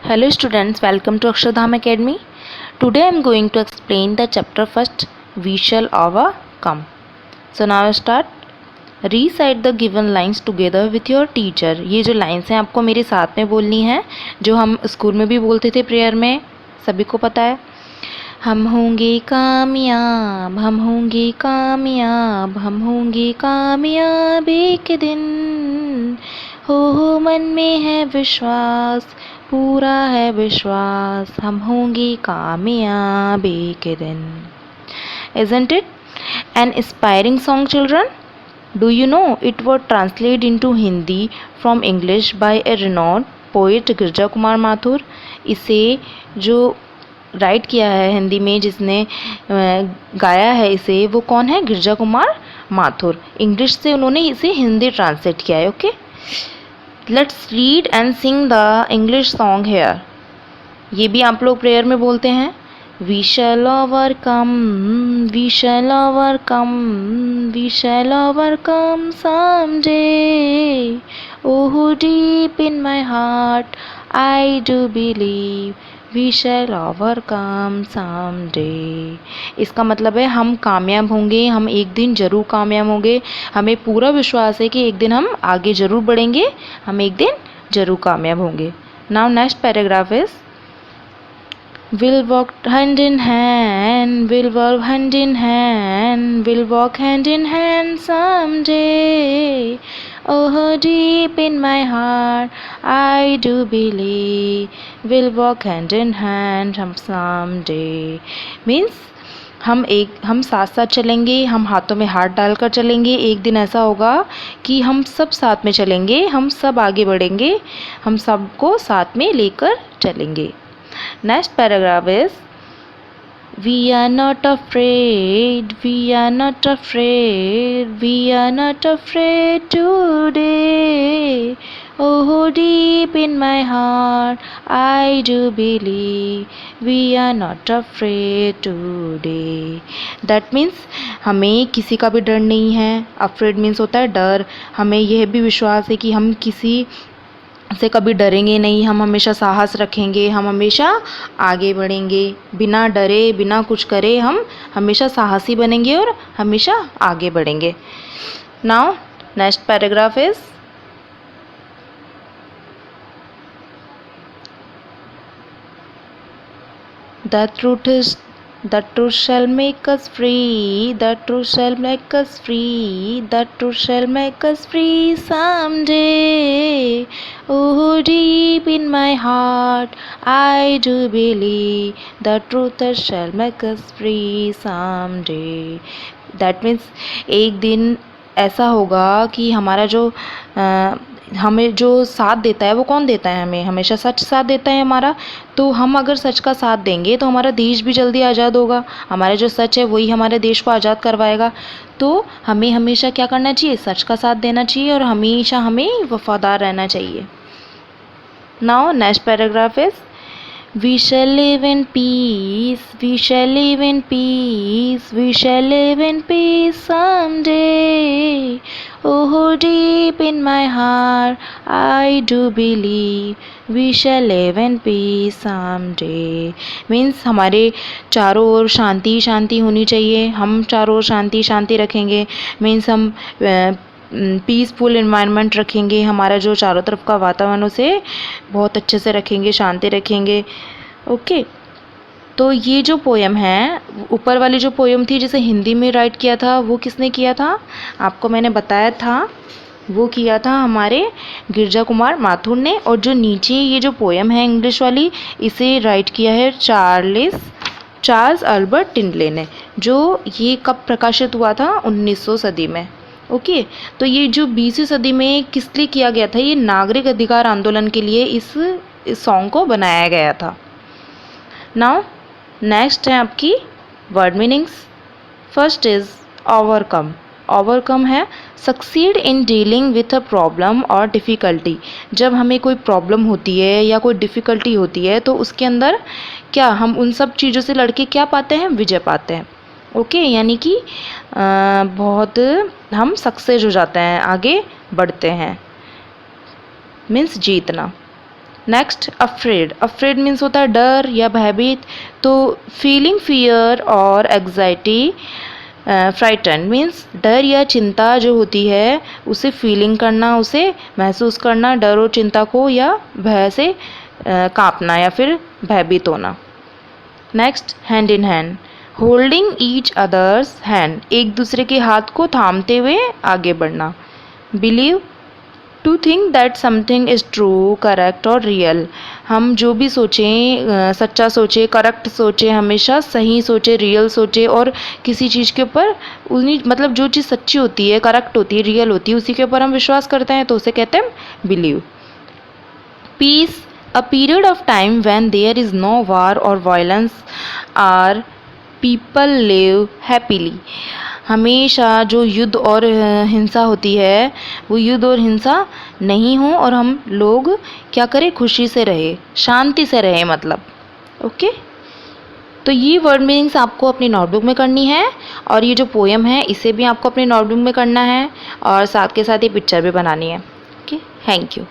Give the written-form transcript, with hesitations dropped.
Hello students, welcome to Akshardham Academy. Today I am going to explain the chapter first, We Shall Overcome. So now start. Recite the given lines together with your teacher. ये जो lines हैं आपको मेरे साथ में बोलनी है, जो हम स्कूल में भी बोलते थे प्रेयर में, सभी को पता है। हम होंगे कामयाब, हम होंगे कामयाब, हम होंगे कामयाब एक दिन। हो मन में है विश्वास, पूरा है विश्वास, हम होंगे कामयाब एक दिन। Isn't it an inspiring song, children? Do you know it was translated into Hindi from English by a renowned poet गिरजा कुमार माथुर। इसे जो राइट किया है हिंदी में, जिसने गाया है इसे, वो कौन है? गिरजा कुमार माथुर। इंग्लिश से उन्होंने इसे हिंदी ट्रांसलेट किया है। Okay, let's read and sing the English song here. ये भी आप लोग प्रेयर में बोलते हैं। We shall overcome, we shall overcome, we shall overcome someday. Oh, deep in my heart, I do believe we shall overcome someday. इसका मतलब है हम कामयाब होंगे, हम एक दिन ज़रूर कामयाब होंगे। हमें पूरा विश्वास है कि एक दिन हम आगे ज़रूर बढ़ेंगे, हम एक दिन ज़रूर कामयाब होंगे। Now next paragraph is We'll walk hand in hand, we'll walk hand in hand, we'll walk hand in hand someday. Oh, deep in my heart, I do believe we'll walk hand in hand someday. Means हम साथ साथ चलेंगे, हम हाथों में हाथ डालकर चलेंगे। एक दिन ऐसा होगा कि हम सब साथ में चलेंगे, हम सब आगे बढ़ेंगे, हम सबको साथ में लेकर चलेंगे। Next paragraph is We are not afraid, we are not afraid, we are not afraid today. Oh, deep in my heart, I do believe we are not afraid today. That means हमें किसी का भी डर नहीं है। Afraid means होता है डर। हमें यह भी विश्वास है कि हम किसी से कभी डरेंगे नहीं, हम हमेशा साहस रखेंगे, हम हमेशा आगे बढ़ेंगे, बिना डरे, बिना कुछ करे हम हमेशा साहसी बनेंगे और हमेशा आगे बढ़ेंगे। Now next paragraph is The truth shall make us free, the truth shall make us free, the truth shall make us free someday. Oh, deep in my heart, I do believe the truth shall make us free someday. That means एक दिन ऐसा होगा कि हमारा जो हमें जो साथ देता है वो कौन देता है? हमें हमेशा सच साथ देता है हमारा। तो हम अगर सच का साथ देंगे तो हमारा देश भी जल्दी आज़ाद होगा। हमारा जो सच है वही हमारे देश को आज़ाद करवाएगा। तो हमें हमेशा क्या करना चाहिए? सच का साथ देना चाहिए और हमेशा हमें वफादार रहना चाहिए। Now next paragraph is We shall live in peace, we shall live in peace, we shall live in peace someday. Oh, deep in my heart, I do believe we shall live in peace someday. Means हमारे चारों ओर शांति शांति होनी चाहिए, हम चारों ओर शांति शांति रखेंगे। Means हम peaceful environment रखेंगे, हमारा जो चारों तरफ का वातावरण उसे बहुत अच्छे से रखेंगे, शांति रखेंगे। ओके, तो ये जो पोएम है, ऊपर वाली जो पोएम थी जिसे हिंदी में राइट किया था, वो किसने किया था? आपको मैंने बताया था, वो किया था हमारे गिरजा कुमार माथुर ने। और जो नीचे ये जो पोएम है इंग्लिश वाली, इसे राइट किया है चार्ल्स अल्बर्ट टिनले ने। जो ये कब प्रकाशित हुआ था? 1900 सदी में। ओके, तो ये जो 20वीं सदी में किस लिए किया गया था? ये नागरिक अधिकार आंदोलन के लिए इस सॉन्ग को बनाया गया था। नाउ नेक्स्ट है आपकी word meanings. First is overcome. Overcome है succeed in dealing with a problem और डिफ़िकल्टी। जब हमें कोई प्रॉब्लम होती है या कोई डिफ़िकल्टी होती है तो उसके अंदर क्या हम उन सब चीज़ों से लड़के क्या पाते हैं? विजय पाते हैं। ओके, यानी कि बहुत हम सक्सेस हो जाते हैं, आगे बढ़ते हैं, मीन्स जीतना। नेक्स्ट अफ्रेड, अफ्रेड मीन्स होता है डर या भयभीत, तो फीलिंग फियर और एग्जाइटी। फ्राइटन मीन्स डर या चिंता जो होती है उसे फीलिंग करना, उसे महसूस करना, डर और चिंता को, या भय से कांपना या फिर भयभीत होना। Next hand in hand, holding each others hand, एक दूसरे के हाथ को थामते हुए आगे बढ़ना। Believe, to think that something is true, correct और रियल, हम जो भी सोचें सच्चा सोचें, करेक्ट सोचें, हमेशा सही सोचें, रियल सोचें, और किसी चीज़ के ऊपर उन्हीं मतलब जो चीज़ सच्ची होती है, करेक्ट होती है, रियल होती है, उसी के ऊपर हम विश्वास करते हैं, तो उसे कहते हैं believe. Peace, a period of time when there is no war or violence or people live happily, हमेशा जो युद्ध और हिंसा होती है वो युद्ध और हिंसा नहीं हो और हम लोग क्या करें, खुशी से रहे, शांति से रहे, मतलब ओके। तो ये वर्ड मीनिंग्स आपको अपनी नोटबुक में करनी है, और ये जो पोएम है इसे भी आपको अपनी नोटबुक में करना है, और साथ के साथ ये पिक्चर भी बनानी है। Okay, thank you.